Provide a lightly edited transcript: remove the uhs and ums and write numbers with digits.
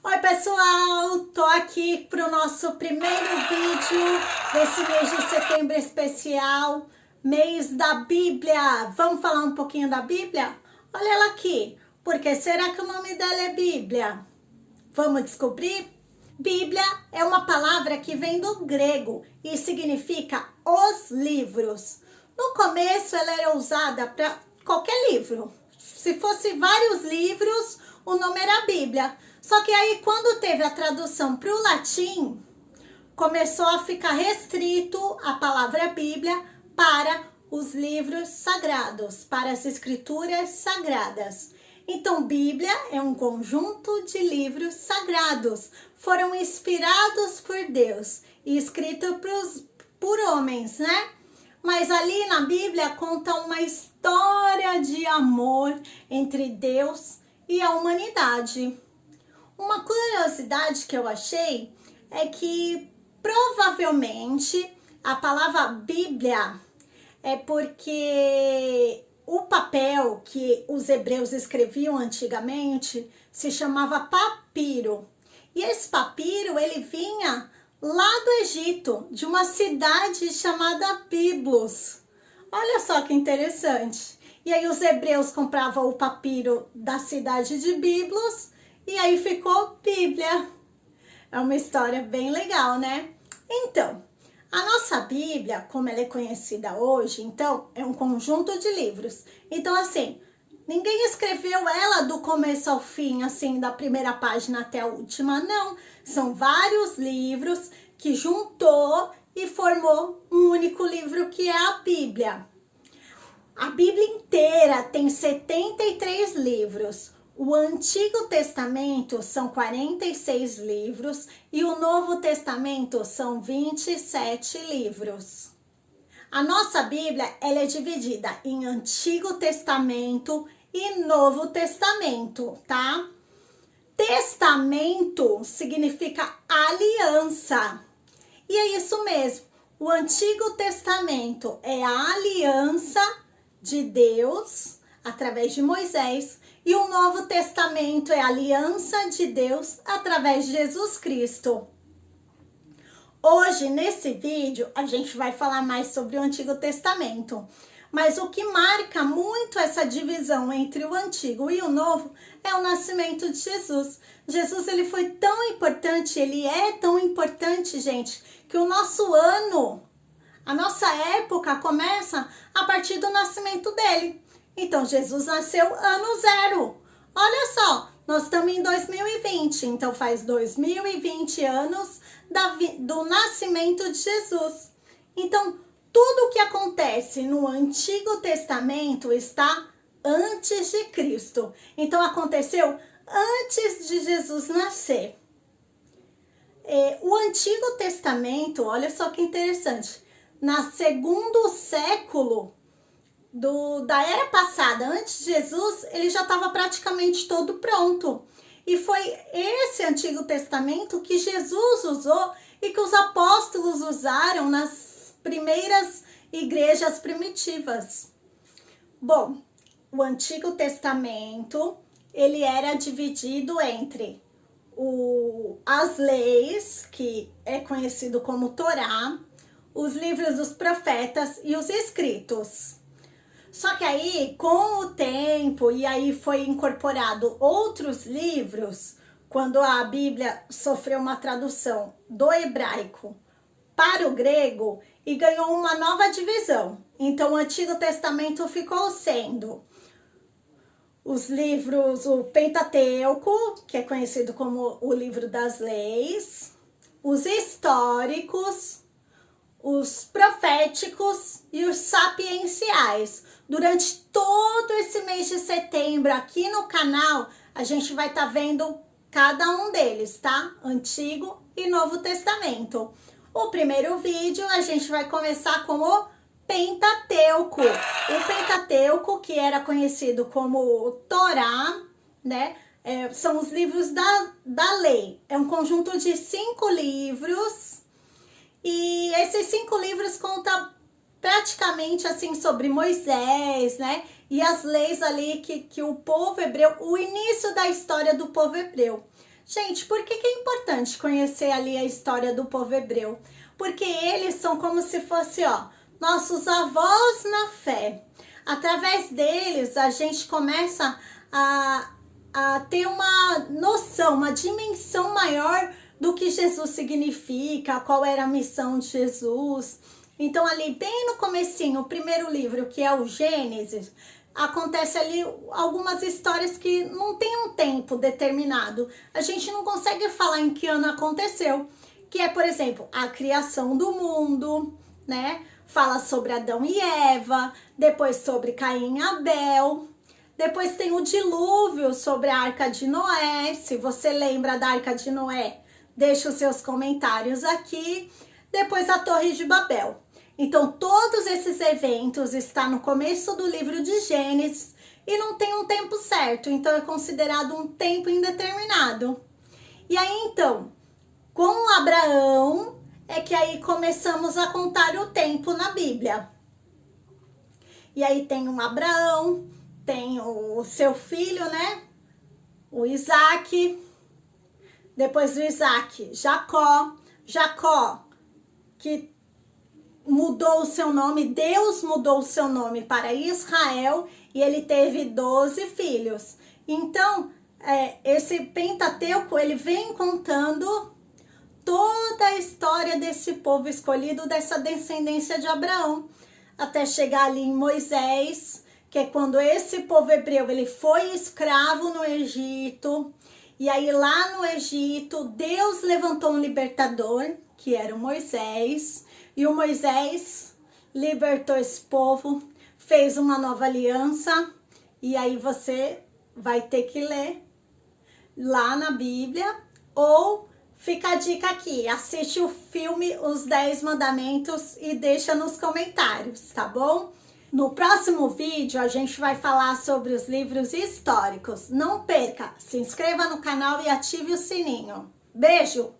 Oi pessoal, tô aqui pro nosso primeiro vídeo desse mês de setembro especial, mês da Bíblia. Vamos falar um pouquinho da Bíblia? Olha ela aqui, por que será que o nome dela é Bíblia? Vamos descobrir? Bíblia é uma palavra que vem do grego e significa os livros. No começo ela era usada para qualquer livro. Se fosse vários livros, o nome era Bíblia. Só que aí quando teve a tradução para o latim, começou a ficar restrito a palavra Bíblia para os livros sagrados, para as escrituras sagradas. Então, Bíblia é um conjunto de livros sagrados, foram inspirados por Deus e escritos por homens, né? Mas ali na Bíblia conta uma história de amor entre Deus e a humanidade. Uma curiosidade que eu achei é que provavelmente a palavra Bíblia é porque o papel que os hebreus escreviam antigamente se chamava papiro. E esse papiro ele vinha lá do Egito, de uma cidade chamada Biblos. Olha só que interessante. E aí os hebreus compravam o papiro da cidade de Biblos e aí ficou Bíblia. É uma história bem legal, né? Então, a nossa Bíblia, como ela é conhecida hoje, então, é um conjunto de livros. Então, assim, ninguém escreveu ela do começo ao fim, assim, da primeira página até a última, não. São vários livros que juntou e formou um único livro que é a Bíblia. A Bíblia inteira tem 73 livros. O Antigo Testamento são 46 livros e o Novo Testamento são 27 livros. A nossa Bíblia ela é dividida em Antigo Testamento e Novo Testamento, tá? Testamento significa aliança. E é isso mesmo. O Antigo Testamento é a aliança de Deus através de Moisés. E o Novo Testamento é a aliança de Deus através de Jesus Cristo. Hoje, nesse vídeo, a gente vai falar mais sobre o Antigo Testamento. Mas o que marca muito essa divisão entre o Antigo e o Novo é o nascimento de Jesus. Jesus, ele foi tão importante, ele é tão importante, gente, que o nosso ano, a nossa época começa a partir do nascimento dele. Então, Jesus nasceu ano zero. Olha só, nós estamos em 2020, então faz 2020 anos do nascimento de Jesus. Então, tudo o que acontece no Antigo Testamento está antes de Cristo. Então, aconteceu antes de Jesus nascer. O Antigo Testamento, olha só que interessante, no segundo século da era passada, antes de Jesus, ele já estava praticamente todo pronto. E foi esse Antigo Testamento que Jesus usou e que os apóstolos usaram nas primeiras igrejas primitivas. Bom, o Antigo Testamento, ele era dividido entre as leis, que é conhecido como Torá, os livros dos profetas e os escritos. Só que aí, com o tempo, e aí foi incorporado outros livros, quando a Bíblia sofreu uma tradução do hebraico para o grego e ganhou uma nova divisão. Então, o Antigo Testamento ficou sendo os livros, o Pentateuco, que é conhecido como o livro das leis, os históricos, os proféticos e os sapienciais. Durante todo esse mês de setembro, aqui no canal, a gente vai estar vendo cada um deles, tá? Antigo e Novo Testamento. O primeiro vídeo, a gente vai começar com o Pentateuco. O Pentateuco, que era conhecido como Torá, né? São os livros da lei. É um conjunto de 5 livros. E esses 5 livros contam praticamente assim sobre Moisés, né? E as leis ali que o povo hebreu, o início da história do povo hebreu. Gente, por que é importante conhecer ali a história do povo hebreu? Porque eles são como se fosse, ó, nossos avós na fé. Através deles, a gente começa a ter uma noção, uma dimensão maior do que Jesus significa, qual era a missão de Jesus. Então, ali bem no comecinho, o primeiro livro, que é o Gênesis, acontece ali algumas histórias que não tem um tempo determinado. A gente não consegue falar em que ano aconteceu. Que é, por exemplo, a criação do mundo, né? Fala sobre Adão e Eva, depois sobre Caim e Abel. Depois tem o dilúvio sobre a Arca de Noé. Se você lembra da Arca de Noé, deixa os seus comentários aqui. Depois a Torre de Babel. Então, todos esses eventos estão no começo do livro de Gênesis e não tem um tempo certo. Então, é considerado um tempo indeterminado. E aí, então, com Abraão, é que aí começamos a contar o tempo na Bíblia. E aí tem um Abraão, tem o seu filho, né? O Isaac. Depois do Isaac, Jacó. Jacó, que mudou o seu nome, Deus mudou o seu nome para Israel e ele teve 12 filhos. Então, esse Pentateuco, ele vem contando toda a história desse povo escolhido, dessa descendência de Abraão, até chegar ali em Moisés, que é quando esse povo hebreu, ele foi escravo no Egito, e aí lá no Egito, Deus levantou um libertador, que era o Moisés, e o Moisés libertou esse povo, fez uma nova aliança, e aí você vai ter que ler lá na Bíblia, ou fica a dica aqui, assiste o filme Os 10 Mandamentos e deixa nos comentários, tá bom? No próximo vídeo a gente vai falar sobre os livros históricos. Não perca, se inscreva no canal e ative o sininho. Beijo!